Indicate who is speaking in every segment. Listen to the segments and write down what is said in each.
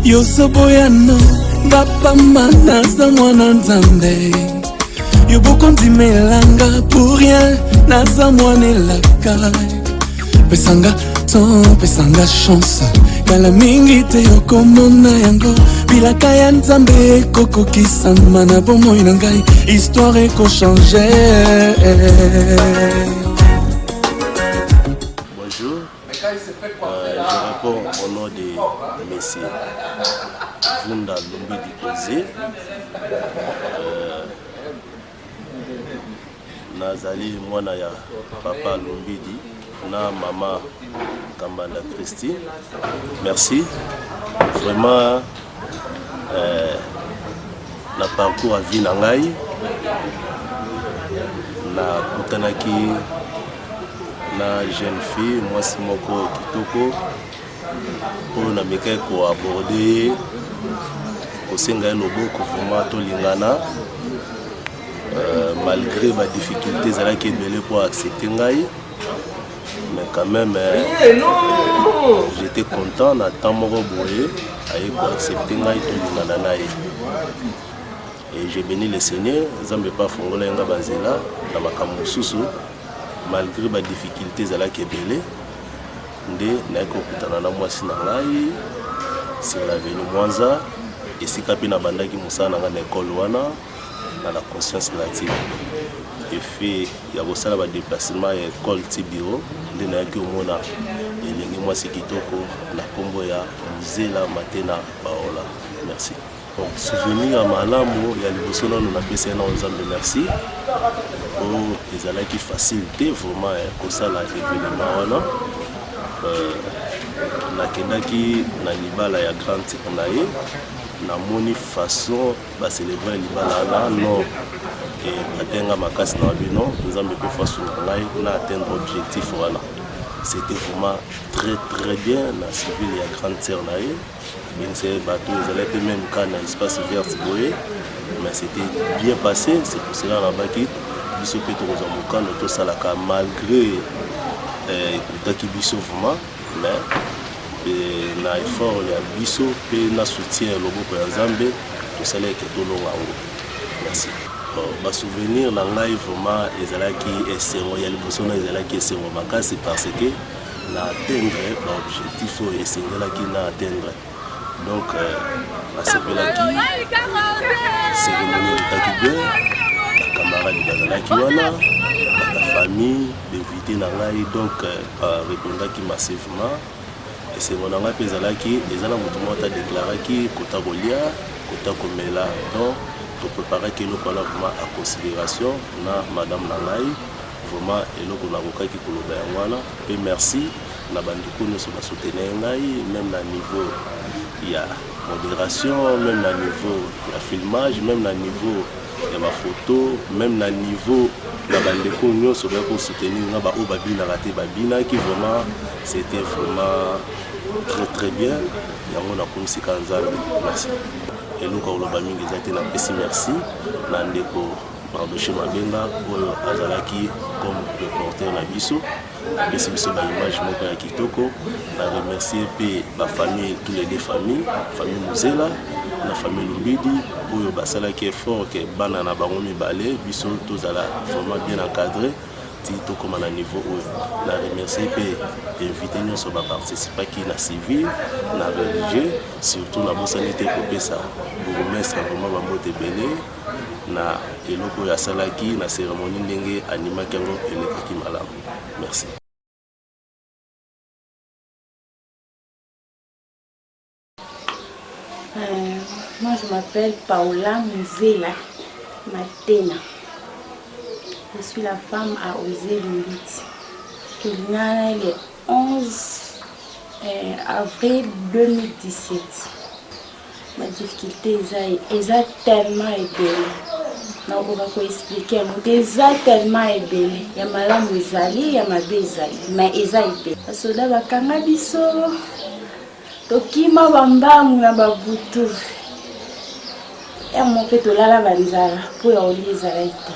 Speaker 1: Yosoboyano bapama naza mwana nzambe Yoboko ndimelanga pour rien naza mwana elaka Pesanga temps, pesanga chance Kala mingi te yokomona yango Bilaka ya nzambe koko kisama na bomoi na ngai Histoire eko changer.
Speaker 2: Bonjour, je réponds au nom de Messie Vunda Lombidi Ozé. Nazali mwana ya papa Lombidi na maman Kambanda Christi. Merci. Vraiment, na parcours à vie na ngai na kutanaki na jeune fille mwasi moko kitoko oyo na meka ko aborder kosenga loboko vraiment tolingana malgré ma difficulté ezalaki ebele pour accepter ngai mais quand même j'étais content na temps moko boye aye ko accepter ngai tolingana na ye. Et j'ai béni le Seigneur, Nzambe pa fongola nga banzela na makambo mosusu malgré ma difficulté ezalaki ebele nde naye kokutana na mwasi na ngai sur l'avenue Mwanza esika mpe na bandaki mosala na ngai na ekole wana na la conscience native efe ya kosala badeplacement ya ekole ti biro nde nayaki omona elenge mwasi kitoko na nkombo ya Muzela Matena Baola. Merci. Donc, souvenir à malamu ya liboso nanu na pesa na Nzambe merci. Oh, ezalaki facilité vraiment kosala événement wana. Nakendaki na libala ya grande na ye na moni façon ba célébrer libala na non et atenga makasi na bino Nzambe pe façon ngai na atteindre objectif wana. C'était vraiment très bien na civil ya grande sœur na ye. C'est bateau, ils allaient même quand dans l'espace vert, mais c'était bien passé. C'est pour cela là-bas que Bisso Petro Zamuka, notre salaka, malgré écoutaki Bisso vraiment, mais na effort il y a Bisso, puis na soutien le groupe Nzambe, tout ça là qui est tout long. Merci. Ma souvenir na ngai vraiment ezalaki esero ya liboso na ezalaki esero makasi parce que na atteindre l'objectif oyo esengelaki na atteindre. Donc, à ce moment-là, cérémonie de bien, la camarade de la la famille, d'inviter Nangaï, donc, répondre qui massivement. Et c'est mon ami Pézalaki, les gens ont déclaré que Kota Golia, Kota Komela, donc, pour préparer que nous voilà vraiment à considération, na Madame Nangaï, vraiment, et nous avons avocat qui collaborent. Et merci, na bandiko nous sommes soutenus même à niveau. Il y a modération, même à niveau de filmage, même à niveau de ma photo, même à niveau de la bande sur pour soutenir Babina qui vraiment c'était vraiment très bien. Il y a mon merci. Et nous quand on merci merci. Nandeko Mardoché Mabenga pour Azalaki comme reporter na biso. Merci biso ba image moko ya kitoko. Na remercier pe ba famille tous les deux familles, famille Muzela, la famille Lombidi oyo basalaki effort que bana na bango mibale biso tozala vraiment bien encadré ti to comme na niveau oyo. Na remercier pe invité nous sur ba participer qui na civil, na religieux, surtout na bosanité ko pesa. Bourgmestre vraiment ba mbote belé na eloko ya salaki na cérémonie ndenge animaki yango elekaki malamu. Merci.
Speaker 3: Moi je m'appelle Paola Muzela Matena. Je suis la femme à Ozé Lombidi. Il y a le 11 avril 2017. Ma difficulté est tellement belle. Na oba ko expliquer mo déjà tellement ebele ya malamu ezali ya mabe ezali mais eza ebele basoda bakanga biso tokima bambamu na babutu ya mope tolala banzala po ya oli ezala ite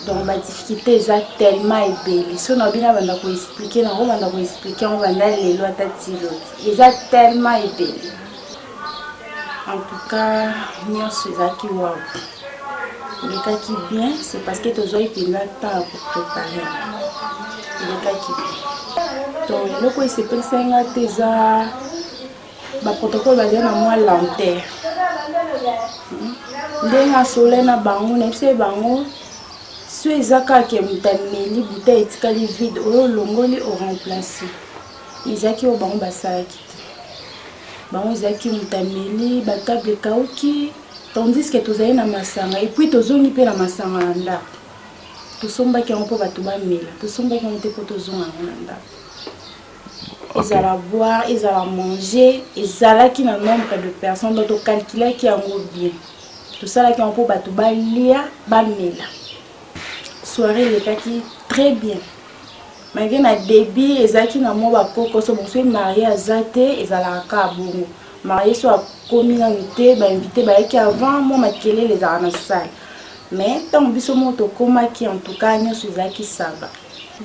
Speaker 3: Donc la difficulté est tellement ébélée. Si on a bien expliquer, on va expliquer, on va aller les lois tatilo. Ils est tellement ébélé. En tout cas, nous sommes qui wow. Les cas qui bien, c'est parce que tu as eu le temps pour préparer. Les cas qui bien. Donc le coup c'est pour ça que tu as le protocole va dire à moi lenteur. Ndenga soleil na bango, nepse bango. Si ezaka ke mutameli bouteille etikali vide oyo longoli o remplacer. Ezaki o bango basalaki. Bango ezaki mutameli ba table kauki tandis que tozali na masanga et puis tozongi pe na masanga na ndako. Tosombaki yango mpo bato bamela, tosombaki yango te mpo tozonga yango na ndako. Ezala boire, ezala manger, ezalaki na nombre de personnes dont on calculaki yango bien. Tosalaki yango mpo bato balia bamela. Soirée elekaki très bien. Malgré na débit ezalaki na mwa bakoko so bonso marié azate ezalaka bongo. Marié so akomi na te ba invité bayaki avant moi makele les ana salle. Mais tant biso moto komaki en tout cas nyonso ezalaki saba.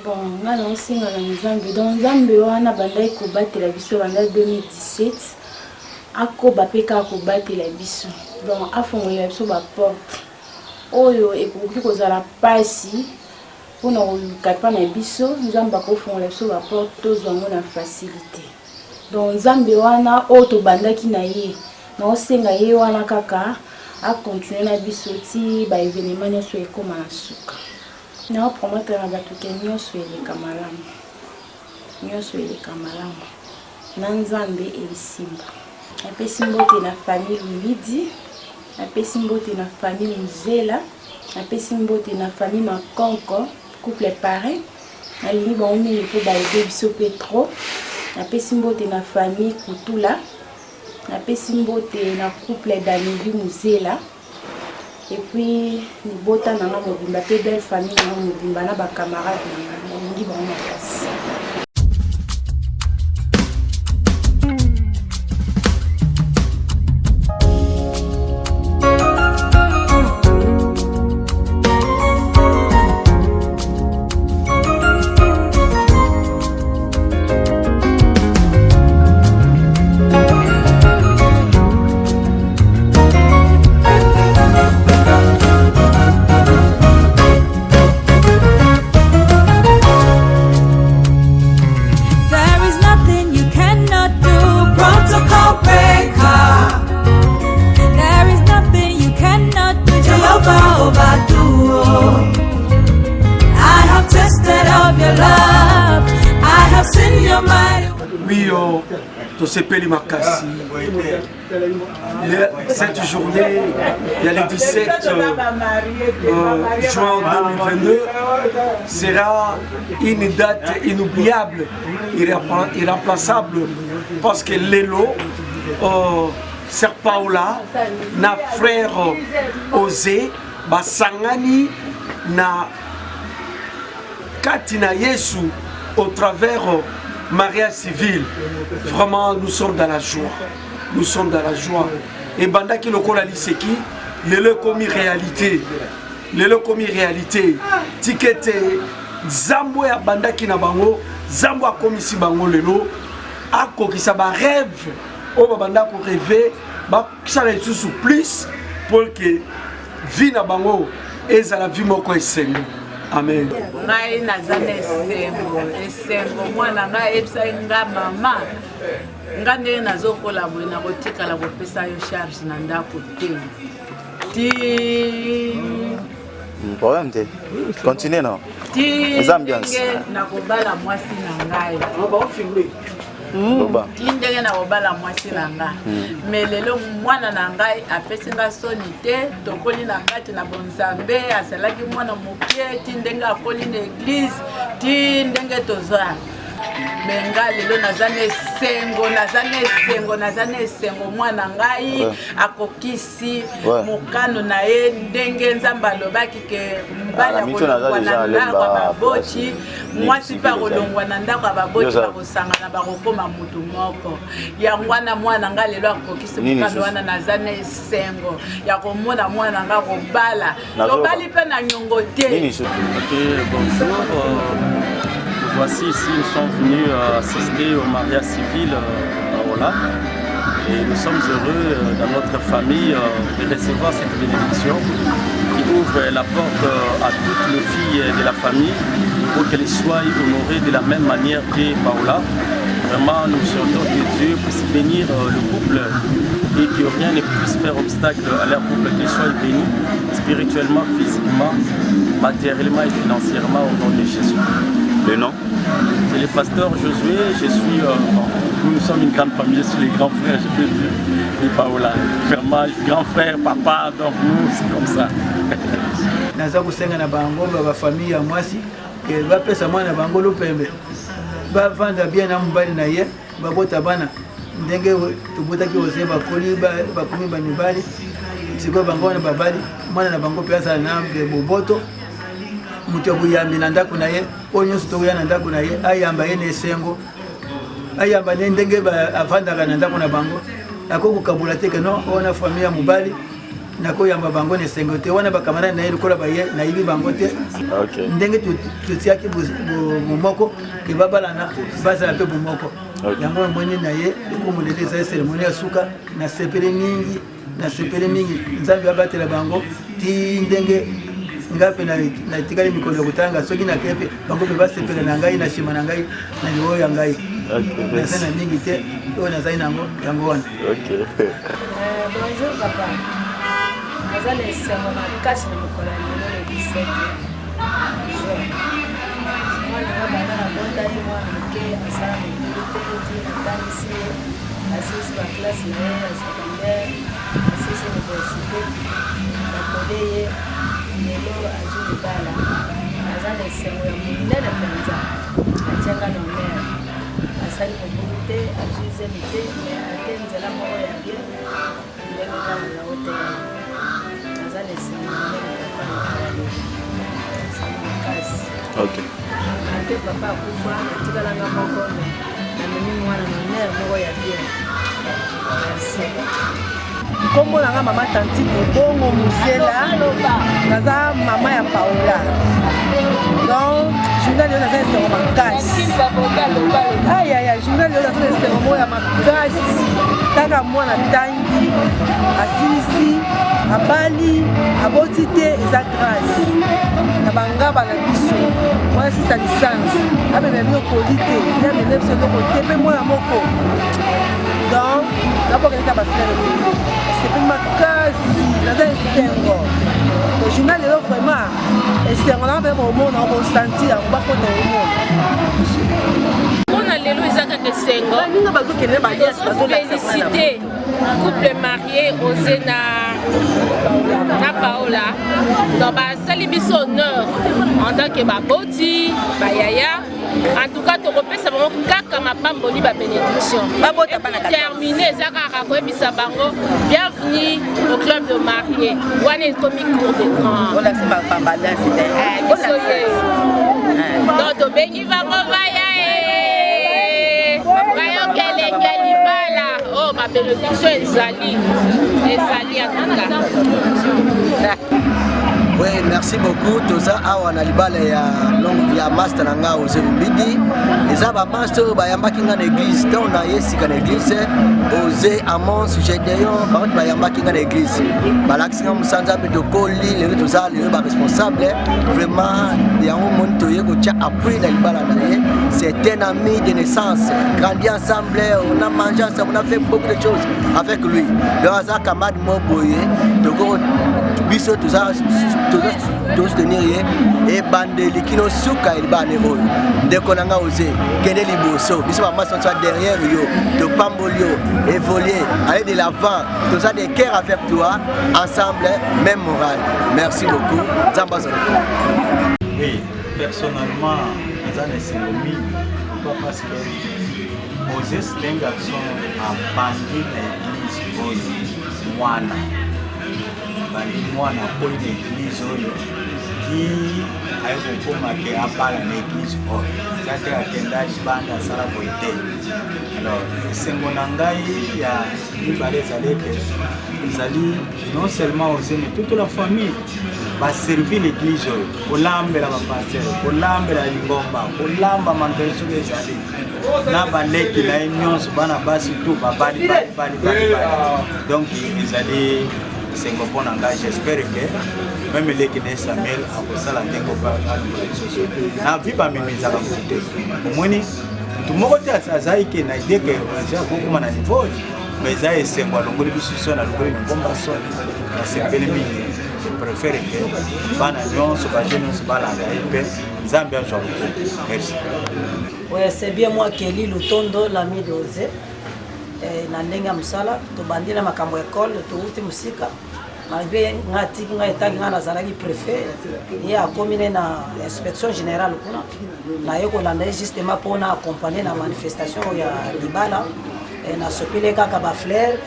Speaker 3: Bon, nga na osinga na Nzambe. Donc Nzambe wana bandai kobatela biso banda 2017. Akoba pe ka kobatela biso. Donc afongolela biso ba porte. Oyo ekoki kozala pasi pona oluka na biso Nzambe akofongolela biso ba porte tozwango na facilité. Donc Nzambe wana oyo tobandaki na ye na osenga ye wana kaka a continuer na biso ti ba événement nyonso ekoma na suka. Na promoteur na bato ke nyonso eleka malamu. Nyonso eleka malamu. Na Nzambe elisimba. Apesi mbote na famille Lulidi, apesi mbote na famille Muzela, apesi mbote na famille Makonko, couple parrain. Alingi ba omeli po ba aider biso Petro. Apesi mbote na famille Kutula. Apesi mbote na couple d'Amélie Muzela. Et puis ni bota na nga mobimba pe belle famille na mobimba na ba camarades na ngi ba na place.
Speaker 4: Tosepeli makasi. Cette journée, il y a le 17 juin 2022, sera une date inoubliable, irremplaçable, parce que Lelo, Sœur Paola, na frère Osé, basangani na Katina Yesu au travers mariage civil. Vraiment, nous sommes dans la joie. Nous sommes dans la joie. Et banda qui le kola liseki, le commis réalité. Le commis réalité. Tikete zambo ya banda ki na bango, zambo a komisi bango lelo. Ako ki sa ba rêve, o ba banda ko rêver, ba ça les sous plus pour que vie na bango ezala vie moko esengo. Amen.
Speaker 5: Ngai nazana esengo mwana ngai ebisa nga mama nga ndenge nazokola boye na kotikala kopesa yo charge na ndako te ti
Speaker 6: problème te continue non
Speaker 5: ti ambiance nakobala mwasi na ngai ti ndenge nakobala mwasi na ngai mais lelo mwana na ngai apesi nga soni te tokoli na kati na bonzambe asalaki mwana mokie ti ndenge akoli na église ti ndenge toza mais nga lelo naza na esengo mwana ngai akokisi mokano na ye ndenge nzambe alobaki ke mobali akolongwa na ndako ya baboti mwasi mpe akolongwa na ndako ya baboti bakosangana bakokoma mutu moko yango wana mwana nga lelo akokisi mokano wana naza na esengo ya komona mwana nga kobala lobali mpe na nyongo te.
Speaker 7: Bonjour, voici ici, nous sommes venus assister au mariage civil à Hollande et nous sommes heureux dans notre famille de recevoir cette bénédiction qui ouvre la porte à toutes les filles de la famille pour qu'elles soient honorées de la même manière que Paola. Vraiment, nous souhaitons que Dieu puisse bénir le couple et que rien ne puisse faire obstacle à leur couple, qu'ils soient bénis spirituellement, physiquement, matériellement et financièrement au nom de Jésus.
Speaker 6: Le nom?
Speaker 7: C'est le pasteur Josué, nous sommes une grande famille, je suis le grand frère, je peux dire, de Paola. Vraiment, grand frère, papa, donc nous, c'est comme ça.
Speaker 8: Naza kusenga na bango ba famille ya mwasi ke ba pesa mwana bango lopembe ba vanda bien na mbali na ye ba bota bana ndenge tubota ki ose ba koli ba kumi ba mibali siko bango na babali mwana na bango pesa na boboto mutu kuyambi na ndako na ye onyo sito ya na ndako na ye ayamba ye nesengo ayamba ne ndenge ba avanda na ndako na bango akoko kabula teke no ona famille ya mubali nako yamba bango ne sengote wana bakamara na yeli kola baye na yibi bango te ndenge tutiaki bomoko ke babalana bazala pe bomoko yango moni na ye ko modele za cérémonie asuka na sepele mingi nzambe abatela bango ti ndenge ngape na tikali mikolo kutanga soki na kepe bango be basepela na ngai na shima na ngai na liwo ya ngai na sana mingi te ona zaina yango wana.
Speaker 3: Bonjour papa. Naza na esengo makasi na mokolo ya lelo le 17 juin. Mwana nga banda na botani mwana moke asala mokili te eti natangisi ye asisi baklase na ye ya secondaire asisi université bakode ye lelo azwi libala aza na esengo ya monene mpenza atianga na mer asali mobulu te azwi zemi te me ate nzela moko ya bien ndenge ntango ya otela ate papa akufa atikalanga moko me namemi mwana na mare moko ya bien.
Speaker 9: Kombo nanga mama Tantine bongo Musela naza mama ya Paola donc journal yo naza esengo makasi ayaya journal yo naza esengo moko ya makasi taka mwana tangi asilisi abali aboti te eza grâce na bangaba na biso mwana sisa licence amememi okoli te yameme biso eloko te mpe mwana moko donc nabokeleka bafrere sepe makasi naza esengo to journal lelo vraiment esengo nanga mpe bomona okosentir yango bakota omona
Speaker 10: mpona lelo eza kaka esengo félicité couple marié ose na Paola donc basali biso honneur en tant que baboti bayaya en tout cas tokopesa bango kaka mapamboli babénédiction terminé eza kaka koyebisa bango bienvenue au club de marié wana ekomi cour d'écran donc tobengi bango baya bayokelenge libala oh ma bénédiction ezali en tout cas.
Speaker 11: Oui, merci beaucoup. Toza awa na libala ya master nanga Ose Lumbidi. Eza ba master ba yambaki nga na église. Donc na yesika na église Ose Amon sujet d'ailleurs ba ba yambaki nga na église. Ba laksinga musanza be dokoli le toza le ba responsable vraiment ya un monde to yeko cha appris na libala na ye. C'est un ami de naissance. Grandi ensemble, on a mangé ensemble, on a fait beaucoup de choses avec lui. Le hasard camarade Moboye, Togo biso toza soutenir ye et bandeli kino suka il bane oyo ndeko nanga Ose kende liboso biso mama sont derrière yo to pambolio évoluer aller de l'avant toza des cœurs avec toi ensemble même morale. Merci beaucoup Zamba.
Speaker 12: Oui, personnellement Azane Sengomi parce que Osé c'est un garçon abandonné dans l'église Moana. Moana pour une église qui a eu un appel à l'église. C'est-à-dire qu'il y a une bande à Saraboïté. Alors, c'est mon engagement, il y a une balise à l'église. Ils allaient non seulement Osé, mais toute la famille va servir l'église. Pour l'âme la pasteur, pour l'âme la lingomba, pour l'âme la manteau des alliés. Na balé qui a une nuance, bana basi tout, bali. Donc ils allaient c'est un bon engagement. J'espère que même les Guinéens Samuel a ça la tengo pas à l'université. Na vie pas même ça va coûter. Au moins tout le monde a ça qui n'a idée que j'ai beaucoup mal à niveau. Mais ça c'est un bon discussion à l'ouvrir une bombe à son. C'est bel mini. Je préfère que bana non se baser non se balanga et Zambia soit. Merci.
Speaker 13: Ouais, c'est bien moi Kelly Lutondo, l'ami de Osé. Na ndenge ya msala tobandila makambo école touti musika malgré ngati ngaitaki ngana zalaki préfet ye akomine na inspection générale kuna na yeko landa justement pona accompagner na manifestation ya libala na sopile kaka ba fleur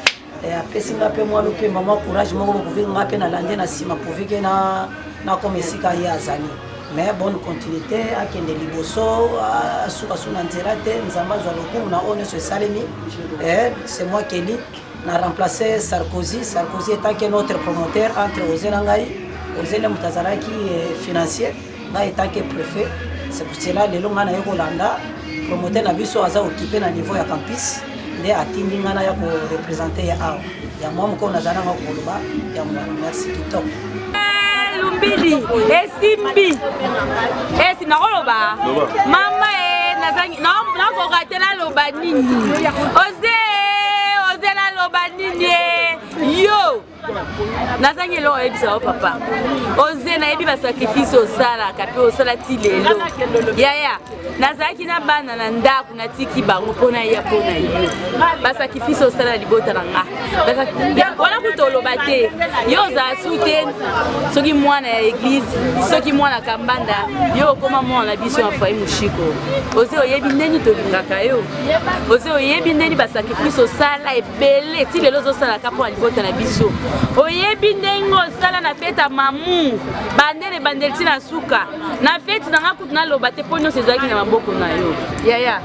Speaker 13: apesi ngape mwa lupe mama courage moko kuvinga ngape na lande na sima povike na komesika ya azali. Mais bonne continuité à Kende Liboso, à Soukasuna Nzerate, Nzambazwa Lokum, na One sur Salemi. C'est moi qui a remplacé Sarkozy. Sarkozy étant que notre promoteur entre Osé Nangaï, Osé Le Moutazara qui est financier, là étant que préfet. C'est pour cela que le Longana Yolanda, promoteur Nabiso a occupé au niveau de campus, de Atindi Ngana Yako représenté à Yamom Konazana Koluba, Yamom, merci Kitop.
Speaker 14: Lumbili esimbi esi nakoloba mama nazangi nakoratela loba nini oze la loba nini yo nazangi lo ebisa o papa oze na ebi ba sacrifice osala kape osala ti lelo yaya nazaki na bana na ndaku na tiki bango pona ya pona yo ba sacrifice osala libota na nga wana kutoloba te yo za soutien soki mwana ya église soki mwana kambanda yo koma mwana biso ya fai mushiko oze oyebi ndeni tolingaka yo oze oyebi ndeni ba sacrifice osala ebele ti lelo zosala kapo na libota na biso oyebi ndenge osala na fete ya mamu bandele bandele ti na suka na fete nanga kutu naloba te mpo nyonso ezalaki na maboko na yo yaya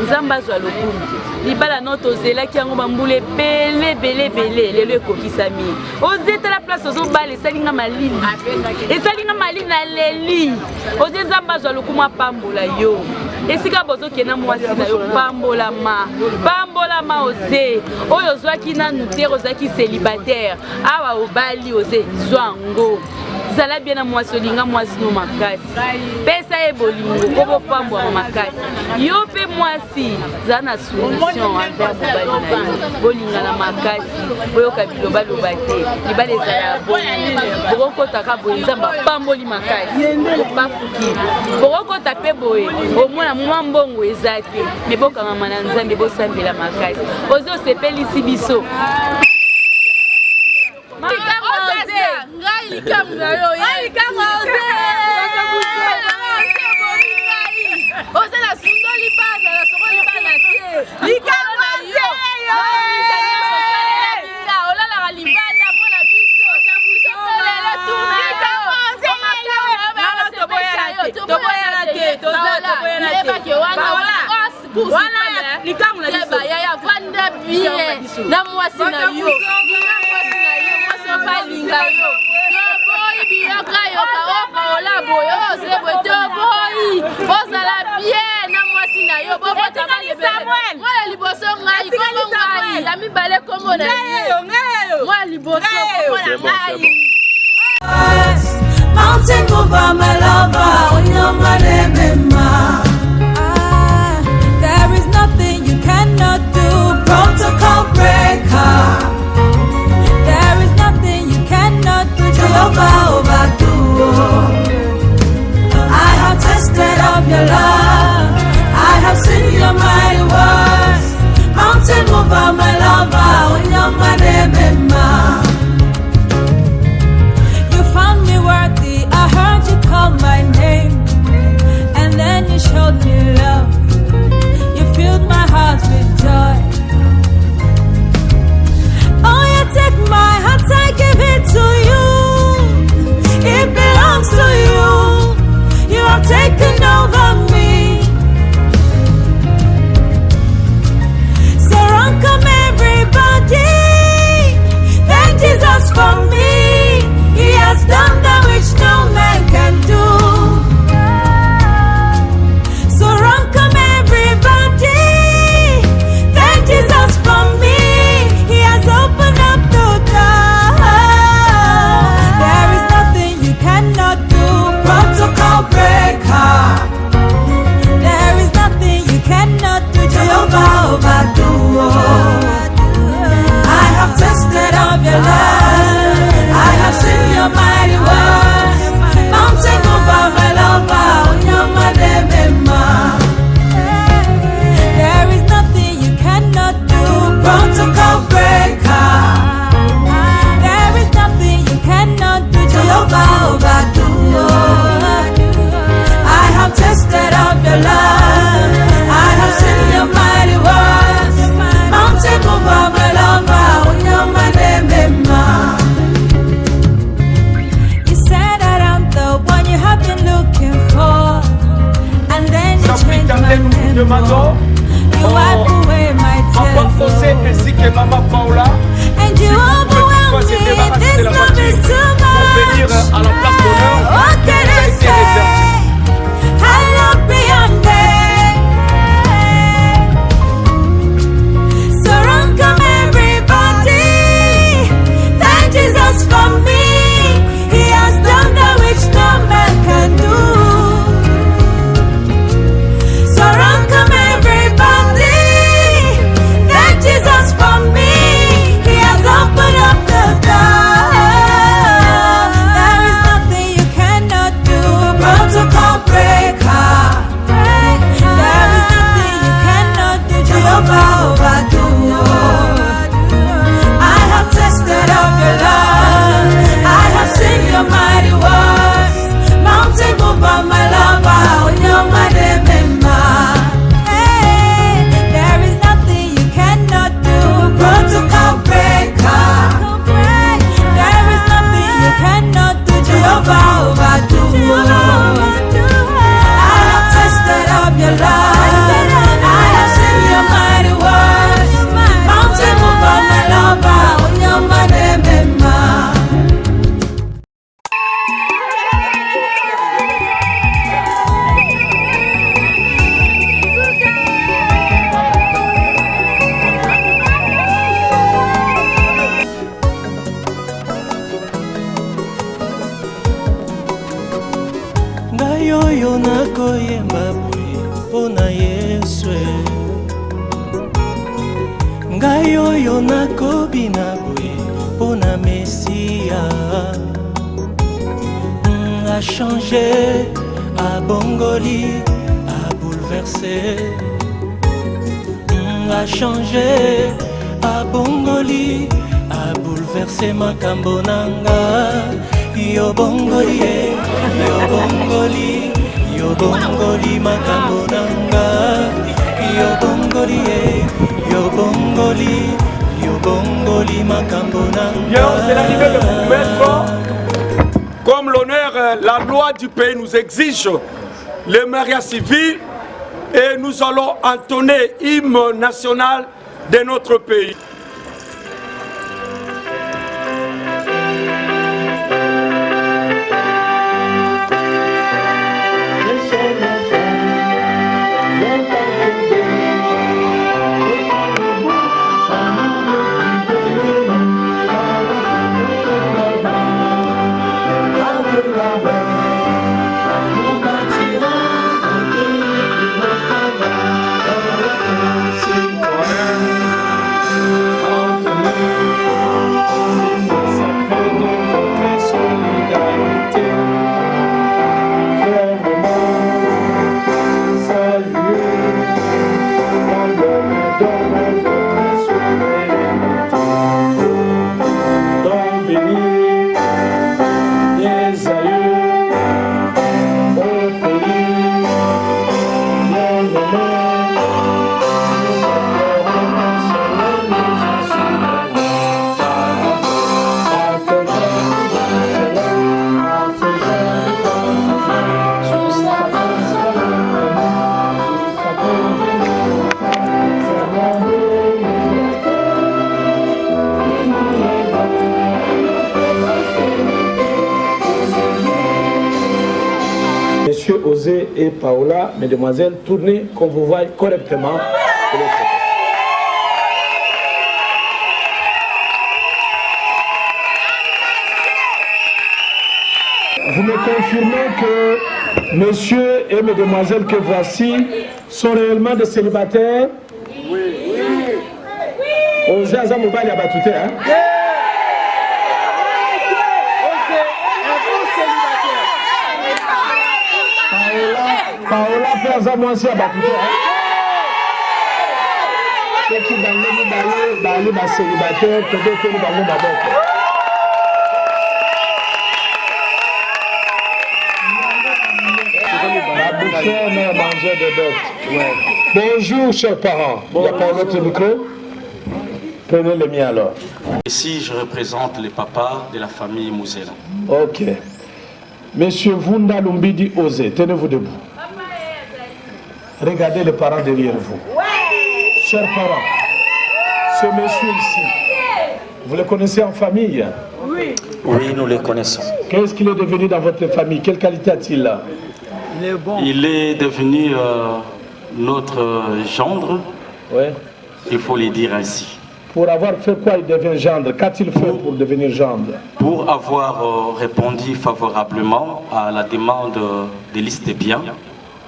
Speaker 14: nzambe azwa lokumu libala no tozelaki yango bambula ebele lelo ekokisami ozetala place ozobala esalinga malili na leli oze nzambe azwa lokumu apambola yo esika bozokenda mwasi na yo pambolama oze oyo ozwaki nanu te ozalaki célibataire awa obali oze zwango zala bien na mwasi olinga mwasi no makasi pesa ye bolingo kobopambwa makasi yo pe mwasi za na solution envers mobali na yo bolingana makasi boyoka bilobaloba te libala ezala boye bokokotaka boye nzambe apamboli makasi bafuki bokokota mpe boye omona mwa mbongo eza te me bokangama na nzambe bosambela makasi oze osepelisi biso na mwasi na yo balinga yo toboyi biyoka yoka opaola boyo ozebwe toboyi bozala bien na mwasi na yo bobotama Samuel mwana liboso ngai kombo ngai ya mibale kombo na yo mwana liboso kombo na ngai Mountain mover my lover onyoma nemema there is nothing you cannot do protocol breaker I have tasted of your love. I have seen your mighty words. Mountain mover, my lover, when you're my name, you found me worthy. I heard you call my name, and then you showed me love.
Speaker 4: maman Paola.
Speaker 15: And you overwhelm me, this love is too much.
Speaker 4: Venir à la place d'honneur.
Speaker 15: What can I say? I love beyond that. So run, come everybody. Thank Jesus for me. He has done that which no man can do. So run, come everybody. Thank Jesus for me. He has opened up the door. There is nothing you cannot do. Protocol breaker. There is nothing you cannot do. Jehovah overdo. I have tasted of your love. I have seen your mighty works. Mountain mover, my lover. On your mighty member. Hey, there is nothing you cannot do. Protocol breaker. There is nothing you cannot do. Jehovah overdo. I have tasted of your love. I have seen your mighty works. Mountain mover, my lover. On your mighty member.
Speaker 16: Ngai oyo nakoyemba boye mpona Yesu. Ngai oyo nakobina boye mpona Mesia. A changé, a bongoli, a bouleversé. A changé, a bongoli, a bouleversé makambo nanga. Yo bongoli, yo bongoli, yo bongoli makambo nanga. Yo bongoli, yo bongoli, yo bongoli makambo nanga.
Speaker 4: Bien, c'est l'arrivée de vous mettre. Comme l'honneur, la loi du pays nous exige le mariage civil et nous allons entonner l'hymne national de notre pays.
Speaker 17: Monsieur Osé et Paola, mesdemoiselles, tournez qu'on vous voie correctement. Vous me confirmez que monsieur et mesdemoiselles que voici sont réellement des célibataires? Oui. Osé Azamobali a battu, hein? Paola fait Azamoisi à battu, hein? Ceux qui dans les célibataires, peut-être que nous allons d'abord. Bonjour chers parents, il n'y a pas un autre micro? Prenez le mien alors.
Speaker 7: Ici je représente les papas de la famille Mouzela.
Speaker 17: Ok. Monsieur Vunda Lumbidi Osé, tenez-vous debout. Regardez les parents derrière vous. Chers parents, Ce monsieur ici, vous le connaissez en famille?
Speaker 7: Oui. Oui, nous le connaissons.
Speaker 17: Qu'est-ce qu'il est devenu dans votre famille? Quelle qualité a-t-il?
Speaker 8: Il est bon.
Speaker 7: Il est devenu notre gendre.
Speaker 17: Ouais.
Speaker 7: Il faut le dire ainsi.
Speaker 17: Pour avoir fait quoi il devient gendre? Qu'a-t-il fait pour devenir gendre?
Speaker 7: Pour avoir répondu favorablement à la demande de liste de biens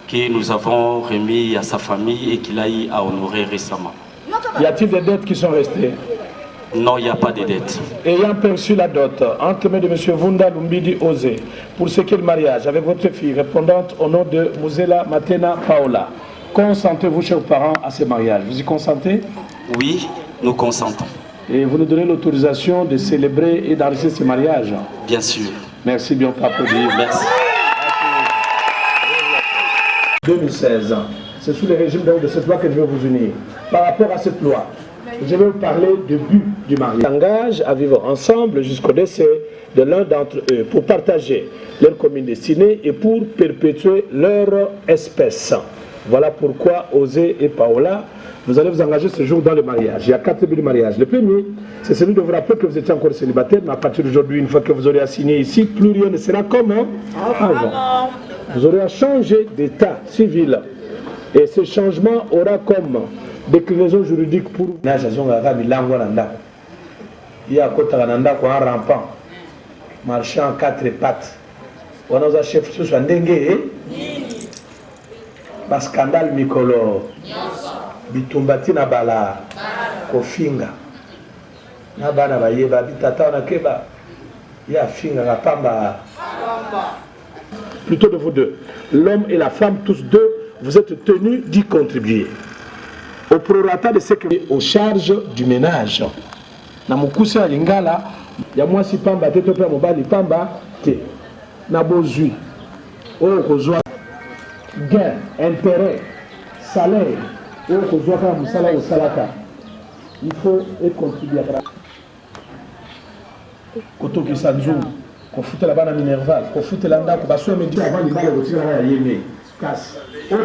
Speaker 7: que nous avons remis à sa famille et qu'il a eu à honorer récemment.
Speaker 17: Y a-t-il des dettes qui sont restées?
Speaker 7: Non, il n'y a pas de dettes.
Speaker 17: Ayant perçu la dot entre mains de M. Vunda Lumbidi Osé pour ce qu'est le mariage avec votre fille répondante au nom de Muzela Matena Paola, consentez-vous, chers parents, à ce mariage? Vous y consentez?
Speaker 7: Oui, nous consentons.
Speaker 17: Et vous nous donnez l'autorisation de célébrer et d'enregistrer ce mariage?
Speaker 7: Bien sûr.
Speaker 17: Merci bien pour applaudir.
Speaker 7: Merci.
Speaker 17: 2016, c'est sous le régime de cette loi que je vais vous unir. Par rapport à cette loi, je vais vous parler du but du mariage. Ils s'engagent à vivre ensemble jusqu'au décès de l'un d'entre eux pour partager leur commune destinée et pour perpétuer leur espèce. Voilà pourquoi Osé et Paola, vous allez vous engager ce jour dans le mariage. Il y a 4 buts du mariage. Le premier, c'est celui de vous rappeler que vous étiez encore célibataire, mais à partir d'aujourd'hui, une fois que vous aurez assigné ici, plus rien ne sera comme avant. Vous aurez à changer d'état civil. Et ce changement aura comme déclinaison juridique pour vous. Il y a un rampant, marchant en 4 pattes. On a un chef sur un dengue. Ba scandale mikolo. Bitumbati na bala. Kofinga. Na bana bayeba bitata na keba. Ya finga na pamba. Plutôt de vous deux. L'homme et la femme, tous deux, vous êtes tenus d'y contribuer. Au prorata de ce que aux charges du ménage. Na mukusi ya lingala, ya mwasi pamba te tope mobali pamba te. Na bozui. O kozwa gain, intérêt, salaire. O kozwa ka musala o salaka. Il faut y contribuer à koto ki sanzu, ko fute la bana minerval, ko fute la ndako baso me dit avant libala ko tira ya yeme. Kas. La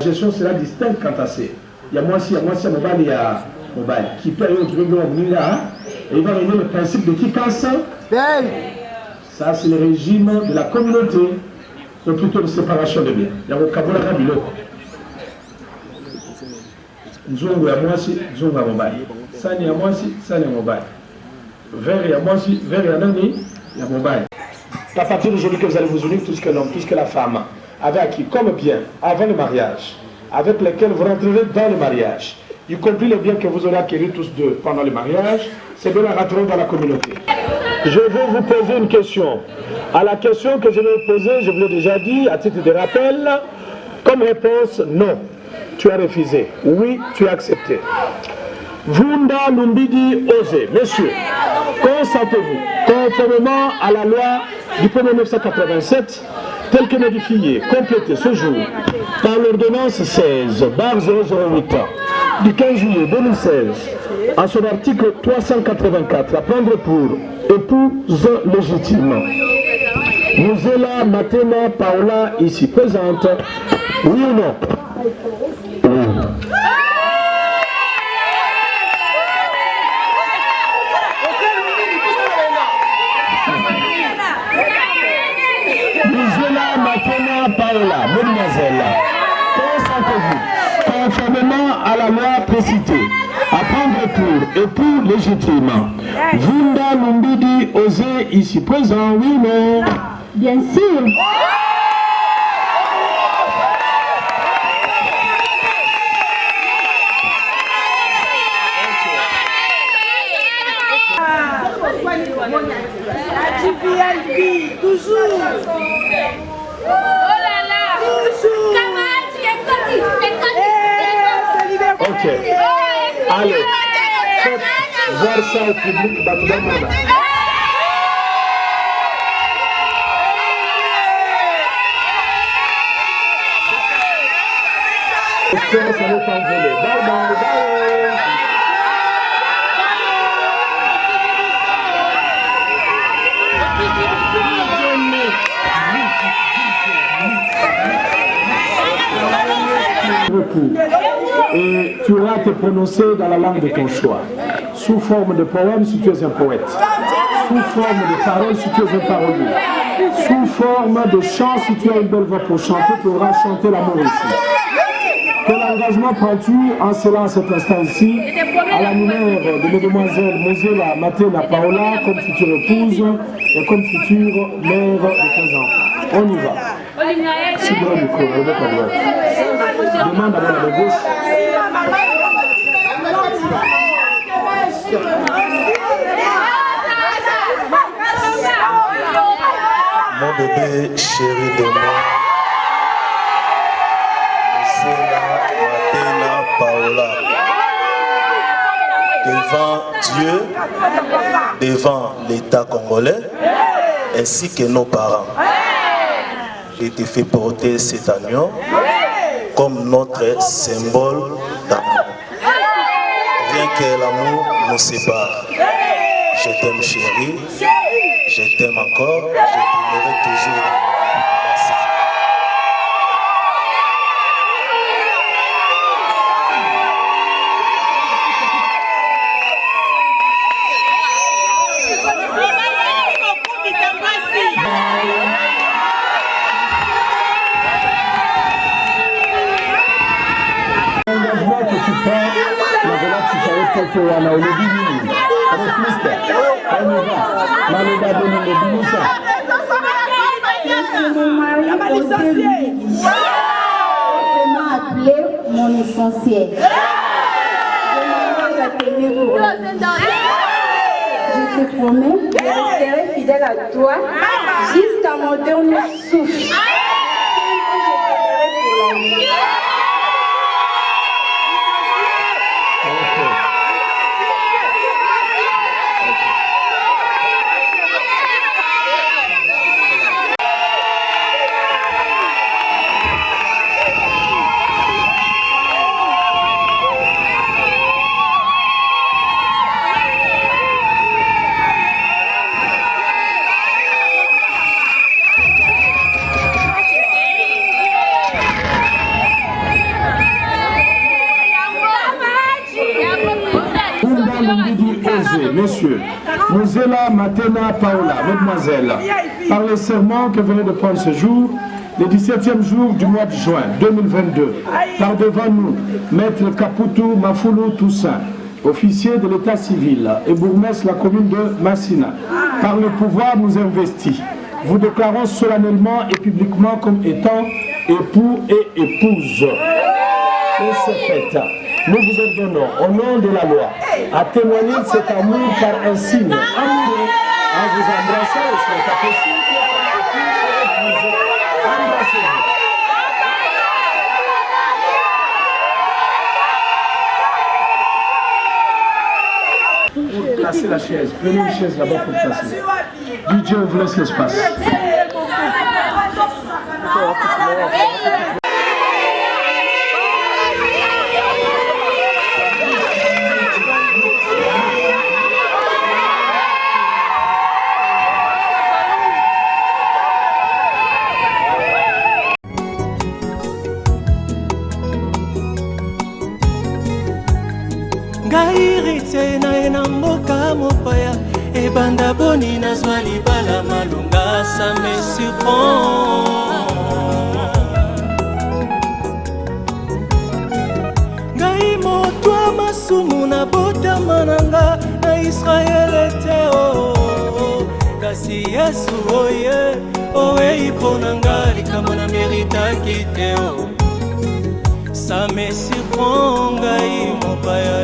Speaker 17: gestion sera distincte quant à ça. Il y a moi si mobile, il y a mobile qui paye au truc de et il va réunir le principe de qui casse. Ça c'est le régime de la communauté, ou plutôt de séparation de biens. Il y a le vocabulaire biloko. Nzongo ya mwasi, nzongo ya mobile. Sani ya mwasi, sani ya mobile. Verre ya mwasi, verre ya nani, ya mobile. À partir d'aujourd'hui que vous allez vous unir, tout ce que l'homme, tout ce que la femme avait acquis comme bien avant le mariage, avec lesquels vous rentrerez dans le mariage, y compris les biens que vous aurez acquis tous deux pendant le mariage, ces biens rentreront dans la communauté. Je vais vous poser une question. À la question que je vais vous poser, je vous l'ai déjà dit, à titre de rappel, comme réponse, non. Tu as refusé. Oui, tu as accepté. Vunda Lumbidi Osé, messieurs, consentez-vous, conformément à la loi du 1er 1987, telle que modifiée, complétée ce jour par l'ordonnance 16/008 du 15 juillet 2016, en son article 384, à prendre pour épouse légitime, Muzela Matena Paola, ici présente, oui ou non? Muzela Matena Paola, mademoiselle, consentez-vous, conformément à la loi précitée, à prendre pour époux légitime Vunda Lumbidi Osé, ici présent, oui ou non? Bien sûr.
Speaker 15: Toujours. Oh là là. Toujours.
Speaker 17: Ok. Allez. Faites voir ça au public. Ça va t'envoler. Bye bye. recours. Et tu auras à te prononcer dans la langue de ton choix. Sous forme de poème si tu es un poète. Sous forme de parole si tu es un parolier. Sous forme de chant si tu as une belle voix pour chanter, tu auras chanté l'amour ici. Quel engagement prends-tu en cela à cet instant ici, à la lumière de mesdemoiselles Mosela, Matena, Paola, comme future épouse et comme future mère de tes enfants? On y va. Si vous voulez le micro, le mec à droite. Demande à la gauche.
Speaker 18: Mon bébé chéri de moi, Matena Paola, devant Dieu, devant l'État congolais, ainsi que nos parents, j'ai été fait porter cet agneau comme notre symbole d'amour. Rien que l'amour nous sépare. Je t'aime chérie, je t'aime encore, je t'aimerai toujours. Merci.
Speaker 17: L'engagement que tu prends, la voilà, tu savais que tu as au début. On y va. Maléda de l'Obinisa.
Speaker 19: Appelé mon essentiel. Je te promets, je resterai fidèle à toi jusqu'à mon dernier souffle.
Speaker 17: Messieurs, Mosela, Matena, Paola, mesdemoiselles, par le serment que venez de prendre ce jour, le 17e jour du mois de juin 2022, par devant nous, Maître Kaputu Mafoulou Toussaint, officier de l'état civil et bourgmestre de la commune de Massina, par le pouvoir nous investit, vous déclarons solennellement et publiquement comme étant époux et épouse. Et c'est fait. Nous vous ordonnons, au nom de la loi, à témoigner de cet amour par un signe amoureux, en vous embrassant, et ce n'est pas possible, embrassez-vous. Pour placer la chaise, prenez une chaise là-bas pour placer. DJ, on vous laisse l'espace.
Speaker 16: Gairite na ena mboka mopaya ebanda boni nazwa libala malunga ça me surprend. Ngai moto masumu na botama nanga na Israel te kasi Yesu oye oye iponanga likama na merita kiteo. Ça me surprend, Gaï, mon paya.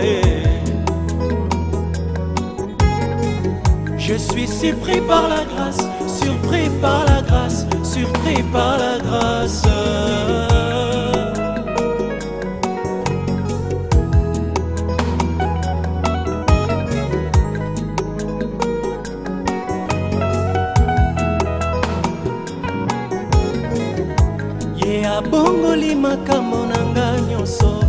Speaker 16: Je suis surpris par la grâce, surpris par la grâce, surpris par la grâce. Abongoli makambo nanga nyonso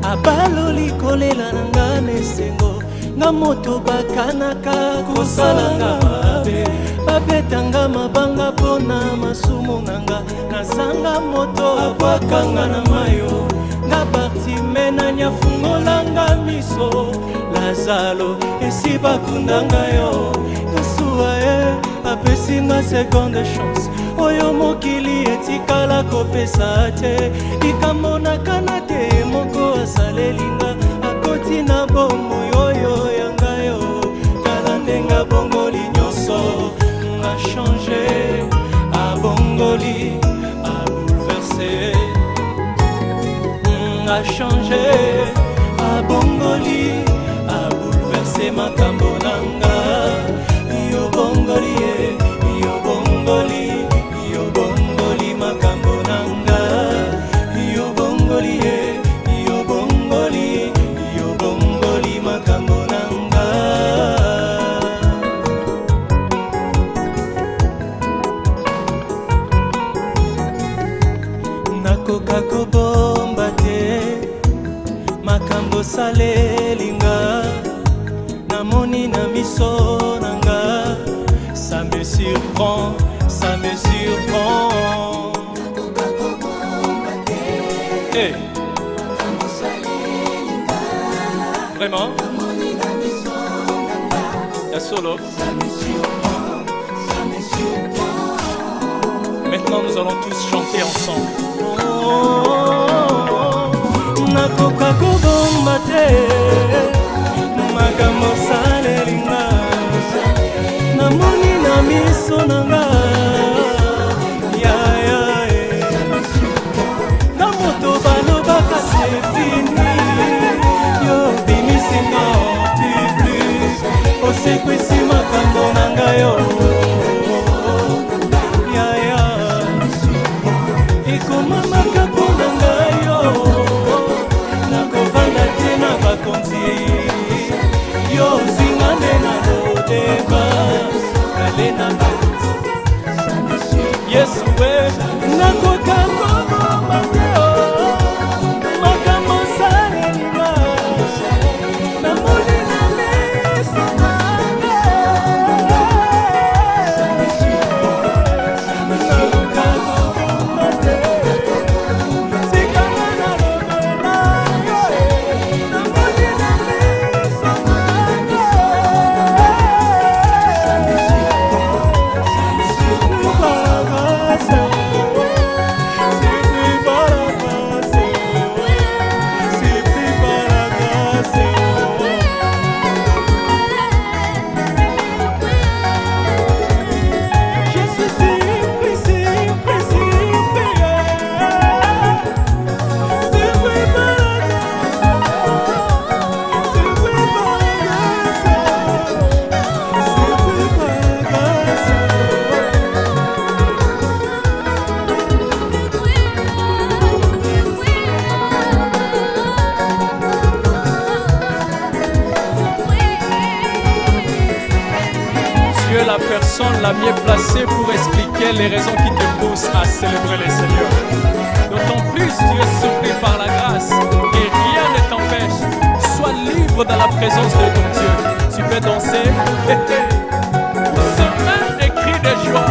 Speaker 16: abaloli kolela nanga nesengo nga moto bakanaka kosalanga mabe babetanga mabanga pona masumu nanga nazanga moto abwakanga na mayo nga nani afungolanga miso lazalo esi bakundanga yo yasuwa ye apesinga seconde chance oyo mokili etikala kopesa te likamonaka na te moko asalelinga akoti na bomoi oyo yanga yo tala ndenga bongoli nyonso a changé abongoli abouleversé a changé abongoli abouleversé makambo nanga yo bongoli yo bongoli yo bongoli makambo nanga yo bongoli yo bongoli yo bongoli makambo nanga nakoka kobomba te makambo salelinga namoni na miso nanga ça me surprend hey. Vraiment la solo maintenant nous allons tous chanter ensemble nakoka kobomba te makambo salelinga namoni na miso nanga na moto balobaka sefini yo bimisinga public osekwisi makambo nanga yo ekomamaka mpo nanga yo nakovanda te na bakonzi yo zinga nde na lodeba ale na yesu we nakoka kobomba te makambo salelinga namoni na miso nanga nakoka kobomba te sikanga na lobela namoni na miso nanga Tu es la personne la mieux placée pour expliquer les raisons qui te poussent à célébrer le Seigneur. D'autant plus tu es surpris par la grâce et rien ne t'empêche. Sois libre dans la présence de ton Dieu. Tu peux danser, c'est même des cris de joie.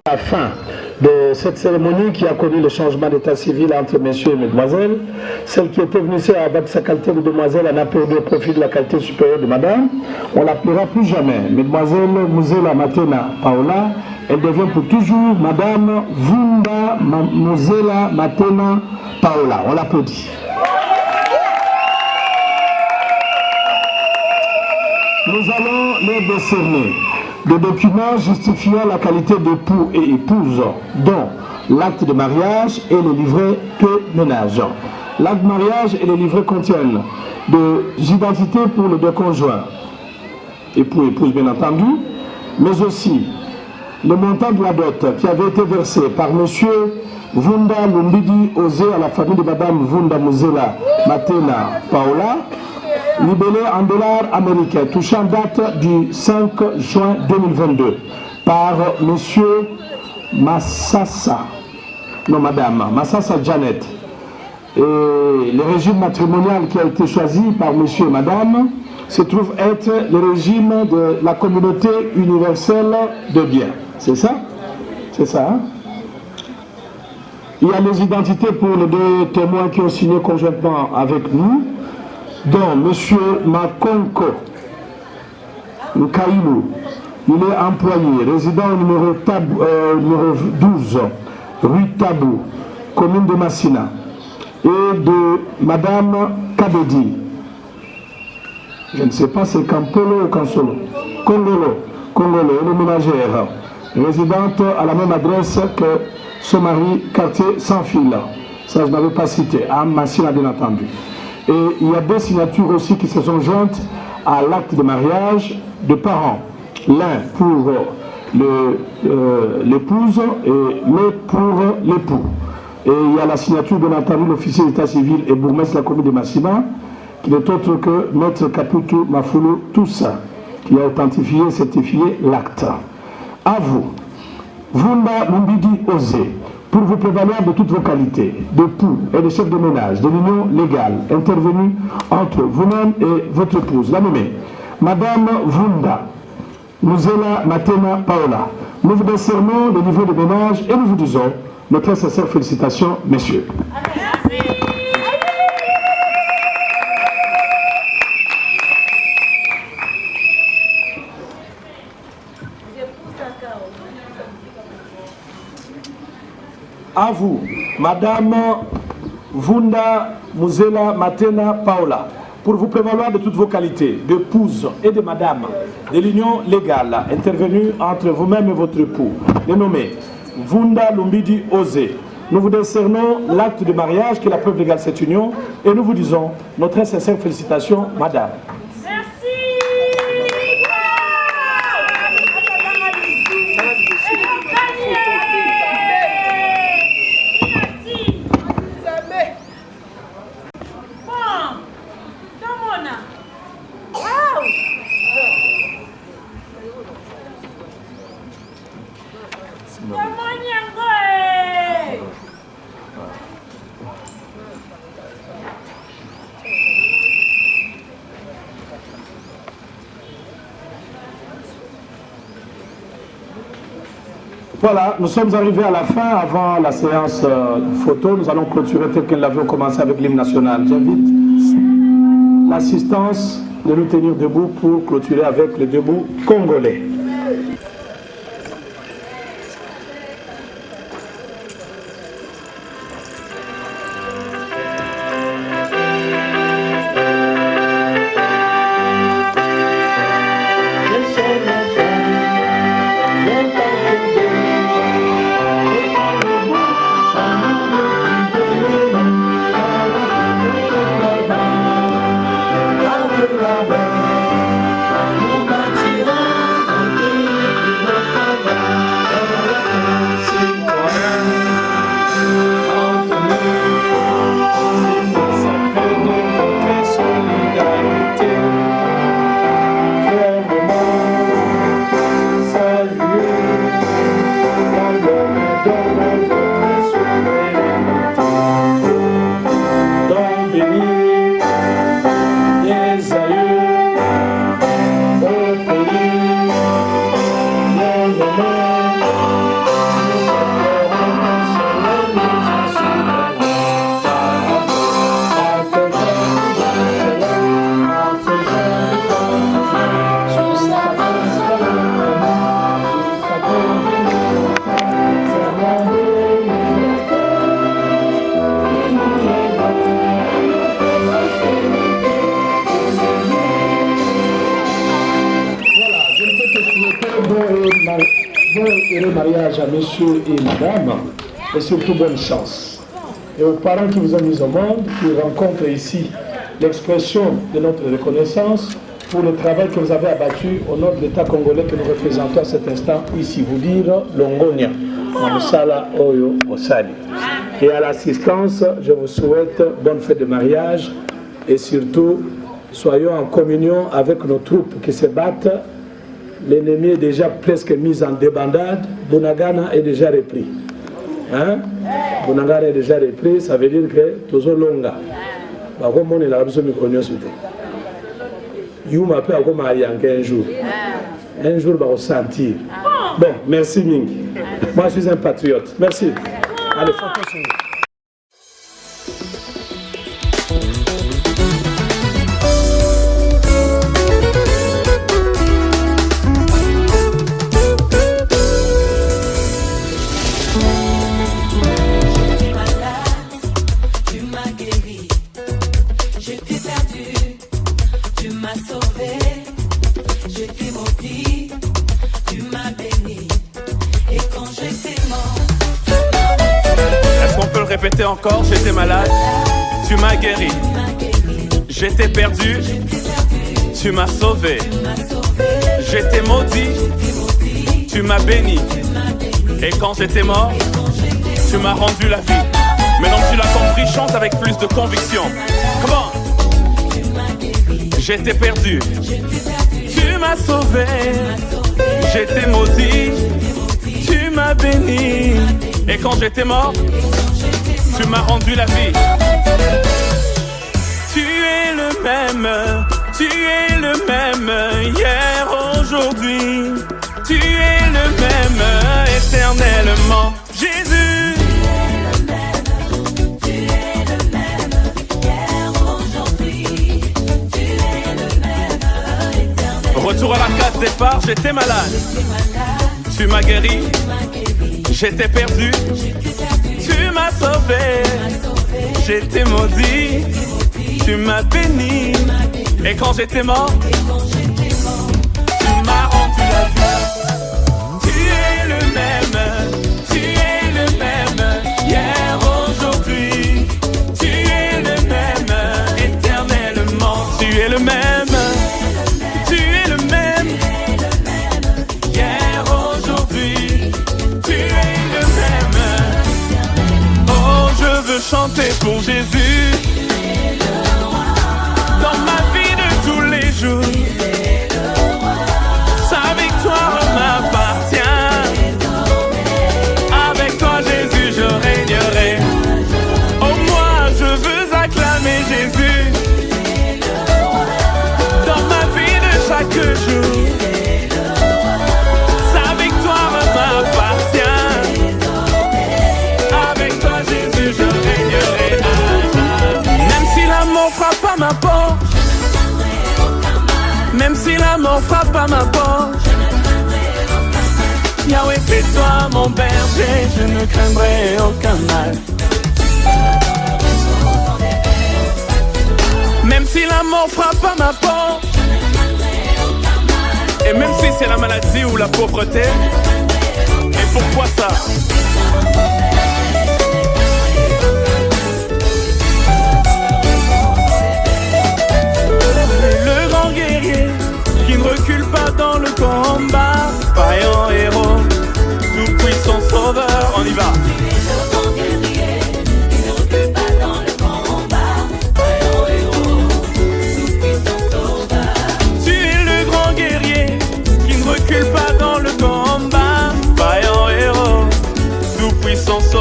Speaker 17: La fin de cette cérémonie qui a connu le changement d'état civil entre messieurs et mesdemoiselles, celle qui était venue ici avec sa qualité de demoiselle en a perdu au profit de la qualité supérieure de madame, on l'appellera plus jamais mesdemoiselle Muzela Matena Paola, elle devient pour toujours madame Vunda Muzela Matena Paola, on l'applaudit. Nous allons les décerner des documents justifiant la qualité d'époux et épouse, dont l'acte de mariage et le livret de ménage. L'acte de mariage et le livret contiennent des identités pour les deux conjoints, époux et épouse bien entendu, mais aussi le montant de la dot qui avait été versé par M. Vunda Lumbidi Osé à la famille de Mme Vunda Muzela Matena Paola, libellé en dollars américains, touchant date du 5 juin 2022 par M. Massassa, non madame, Massassa Janet. Et le régime matrimonial qui a été choisi par monsieur et madame se trouve être le régime de la communauté universelle de biens. C'est ça? C'est ça, hein? Il y a les identités pour les deux témoins qui ont signé conjointement avec nous, dont M. Makonko Nkailou. Il est employé, résident au numéro 12, rue Tabou, commune de Massina, et de Madame Kabedi. Je ne sais pas si c'est Campolo ou Kansolo. Congolo, elle est ménagère, résidente à la même adresse que son mari, quartier sans fil. Ça, je n'avais pas cité, à Massina, bien entendu. Et il y a deux signatures aussi qui se sont jointes à l'acte de mariage de parents. L'un pour l'épouse et l'autre pour l'époux. Et il y a la signature de entendu l'officier d'état civil et bourgmestre de la commune de Massina, qui n'est autre que Maître Caputu Mafoulou Toussa, qui a authentifié et certifié l'acte. À vous, Vunda Lumbidi Osé, pour vous prévaloir de toutes vos qualités, d'époux et de chef de ménage, de l'union légale intervenue entre vous-même et votre épouse, la nommée Madame Vunda Muzela Matena Paola. Nous vous décernons le niveau de ménage et nous vous disons notre sincère félicitations, messieurs. À vous, Madame Vunda Muzela Matena Paola, pour vous prévaloir de toutes vos qualités d'épouse et de madame, de l'union légale intervenue entre vous-même et votre époux, dénommé Vunda Lumbidi Osé. Nous vous décernons l'acte de mariage qui est la preuve légale de cette union et nous vous disons notre sincère félicitations, madame. Voilà, nous sommes arrivés à la fin, avant la séance photo. Nous allons clôturer tel que nous l'avions commencé avec l'hymne national. J'invite l'assistance de nous tenir debout pour clôturer avec les debout congolais. Mariage à monsieur et madame, et surtout bonne chance. Et aux parents qui vous ont mis au monde, qui rencontrent ici l'expression de notre reconnaissance pour le travail que vous avez abattu au nom de l'État congolais que nous représentons à cet instant ici, vous dire Longonia, Msala Oyo Osali. Et à l'assistance, je vous souhaite bonne fête de mariage et surtout, soyons en communion avec nos troupes qui se battent. L'ennemi est déjà presque mis en débandade. Bunagana est déjà repris. Hein? Bunagana est déjà repris, ça veut dire que toujours longa. Comme on est là, nous you m'appelle comme un jour. Un jour, on va sentir. Bon, merci Mingi. Moi, je suis un patriote. Merci. Allez, photo sur nous.
Speaker 20: Répétez encore, j'étais malade, tu m'as guéri. J'étais perdu, tu m'as sauvé. J'étais maudit, tu m'as béni. Et quand j'étais mort, tu m'as rendu la vie. Maintenant que tu l'as compris, chante avec plus de conviction. Comment? J'étais perdu, tu m'as sauvé. J'étais maudit, tu m'as béni. Et quand j'étais mort, tu m'as rendu la vie. Tu es le même hier, aujourd'hui. Tu es le même éternellement. Jésus. Tu es le même hier, aujourd'hui. Tu es le même éternellement. Retour à la case départ, j'étais malade. Tu m'as guéri. J'étais perdu. Tu m'as sauvé, j'étais maudit, tu m'as béni. Et quand j'étais mort, tu m'as rendu la vie. Tu es le même hier, aujourd'hui. Tu es le même éternellement. Tu es le même, tu es le même hier, aujourd'hui. Tu es le même. Je veux chanter pour Jésus dans ma vie de tous les jours. Sa victoire m'appartient. Avec toi Jésus je régnerai. Oh moi je veux acclamer Jésus dans ma vie de chaque jour. Sa victoire m'appartient. Frappe à ma porte, même si la mort frappe à ma porte. Yahweh, c'est toi mon berger, je ne craindrai aucun mal. Même si la mort frappe à ma porte, et même si c'est la maladie ou la pauvreté. Et pourquoi ça? Qui ne recule pas dans le combat, vaillant héros, tout puissant sauveur, on y va. Tu es le grand guerrier qui ne recule pas dans le combat, vaillant héros, tout puissant sauveur.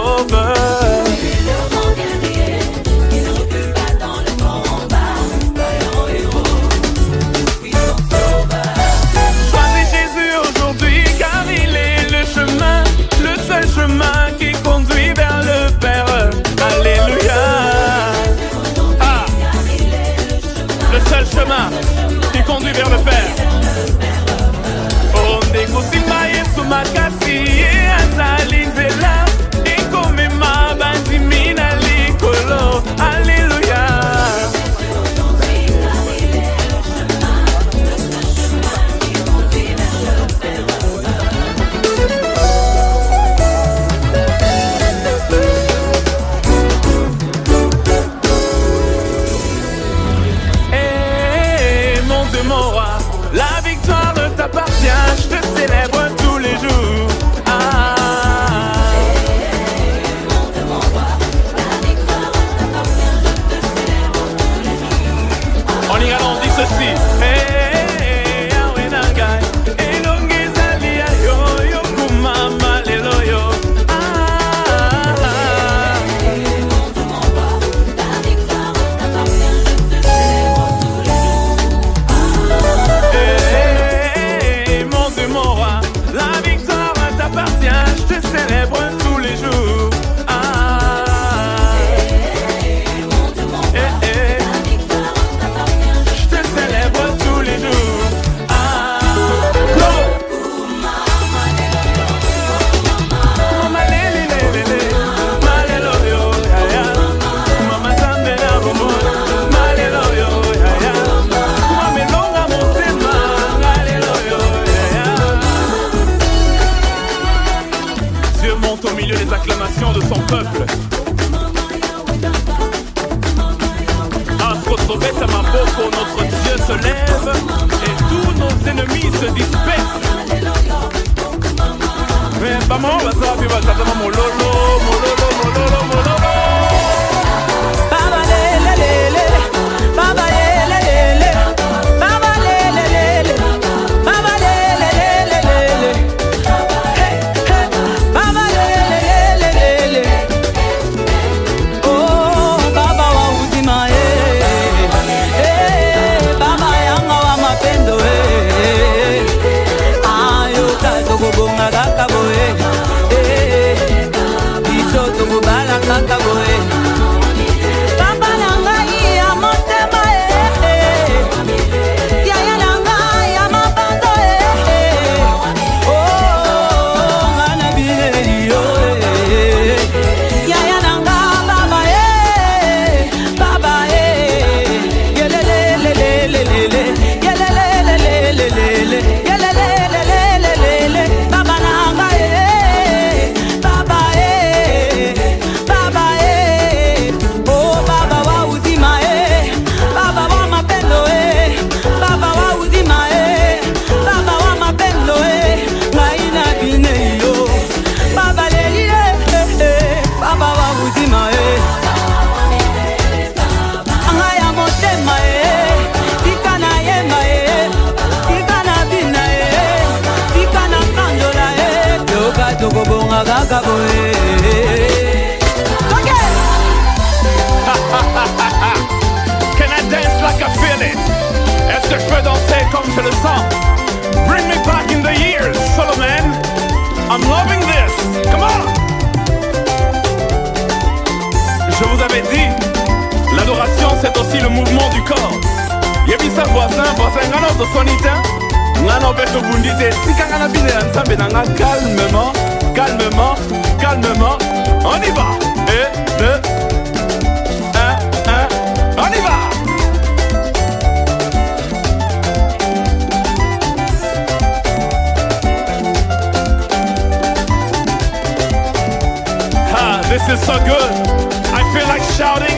Speaker 20: Comment mololo. Baba lele, baba lele, baba lele, baba lele, baba lele. Oh, baba wa uzima baba yanga wa mapendo ayo tazokobonga kaka boye biso tokobala kaka boye papa na ngai ya motema yaya na ngai ya mabanzo oh ngana bileli yo yaya na nga baba baba yelelelelelele yelelelelelele yelelelelelele baba na nga baba baba oh baba wa uzima baba wa mapendo baba wa uzima baba wa mapendo ngai na bine yo baba leli baba wa uzima anga ya motema tika na yemba tika na bina tika na kandola yoka tokobonga kaka boye.
Speaker 21: Can I dance like I feel it? Est-ce que je peux danser comme je le sens? Bring me back in the years, Solomon. I'm loving this. Come on. Je vous avais dit, l'adoration c'est aussi le mouvement du corps. Yebisa voisin ngana to sonita. Ngana beto bundite. Tika ngana bine ensemble nanga calmement, calmement, calmement. On y va. 1, 2, 1, on y va. Ah, this is so good. I feel like shouting.